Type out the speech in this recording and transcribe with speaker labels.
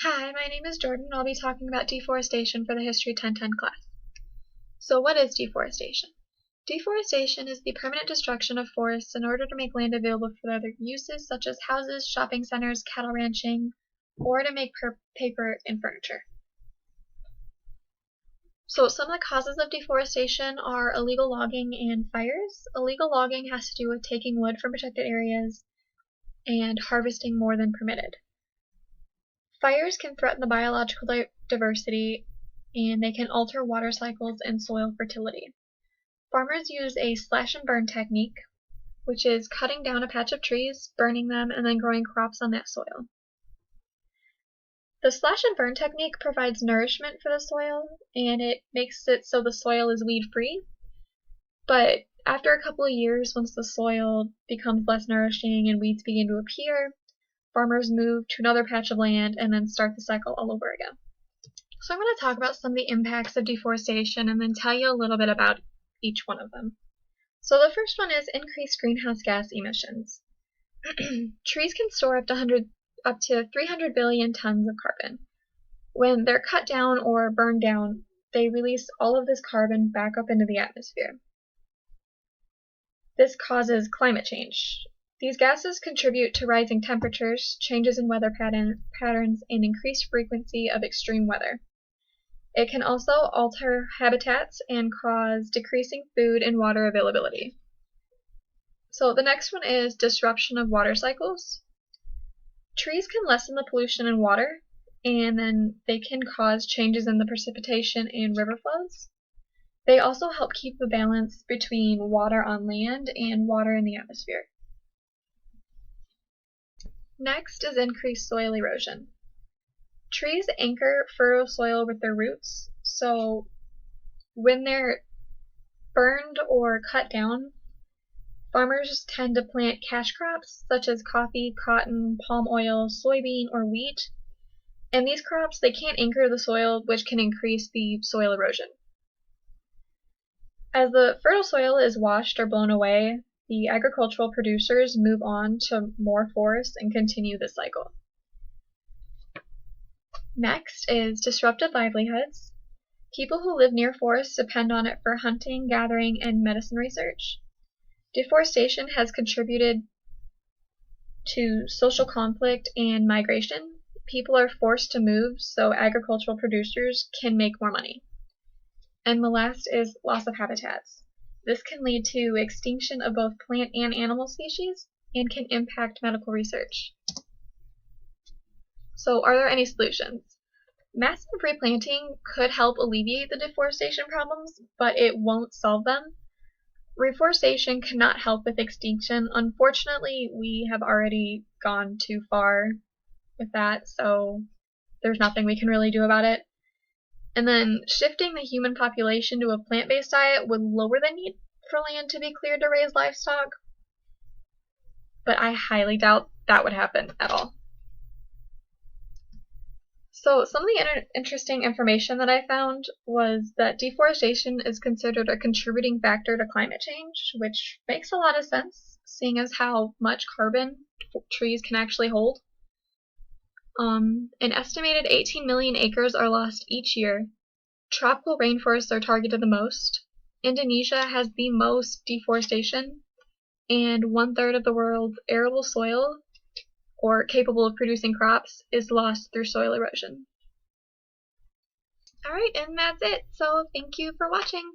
Speaker 1: Hi, my name is Jordan. I'll be talking about deforestation for the History 1010 class. So what is deforestation? Deforestation is the permanent destruction of forests in order to make land available for other uses such as houses, shopping centers, cattle ranching, or to make paper and furniture. So some of the causes of deforestation are illegal logging and fires. Illegal logging has to do with taking wood from protected areas and harvesting more than permitted. Fires can threaten the biological diversity, and they can alter water cycles and soil fertility. Farmers use a slash and burn technique, which is cutting down a patch of trees, burning them, and then growing crops on that soil. The slash and burn technique provides nourishment for the soil, and it makes it so the soil is weed-free. But after a couple of years, once the soil becomes less nourishing and weeds begin to appear, farmers move to another patch of land and then start the cycle all over again. So I'm going to talk about some of the impacts of deforestation and then tell you a little bit about each one of them. So the first one is increased greenhouse gas emissions. Trees can store up to 300 billion tons of carbon. When they're cut down or burned down, they release all of this carbon back up into the atmosphere. This causes climate change. These gases contribute to rising temperatures, changes in weather patterns, and increased frequency of extreme weather. It can also alter habitats and cause decreasing food and water availability. So the next one is disruption of water cycles. Trees can lessen the pollution in water, and then they can cause changes in the precipitation and river flows. They also help keep the balance between water on land and water in the atmosphere. Next is increased soil erosion. Trees anchor fertile soil with their roots, so when they're burned or cut down, farmers tend to plant cash crops such as coffee, cotton, palm oil, soybean, or wheat. And these crops, they can't anchor the soil, which can increase the soil erosion. As the fertile soil is washed or blown away, the agricultural producers move on to more forests and continue the cycle. Next is disrupted livelihoods. People who live near forests depend on it for hunting, gathering, and medicine research. Deforestation has contributed to social conflict and migration. People are forced to move so agricultural producers can make more money. And the last is loss of habitats. This can lead to extinction of both plant and animal species and can impact medical research. So are there any solutions? Massive replanting could help alleviate the deforestation problems, but it won't solve them. Reforestation cannot help with extinction. Unfortunately, we have already gone too far with that, so there's nothing we can really do about it. And then shifting the human population to a plant-based diet would lower the need for land to be cleared to raise livestock, but I highly doubt that would happen at all. So some of the interesting information that I found was that deforestation is considered a contributing factor to climate change, which makes a lot of sense, seeing as how much carbon trees can actually hold. An estimated 18 million acres are lost each year. Tropical rainforests are targeted the most. Indonesia has the most deforestation, and 1/3 of the world's arable soil, or capable of producing crops, is lost through soil erosion. Alright, and that's it. So thank you for watching.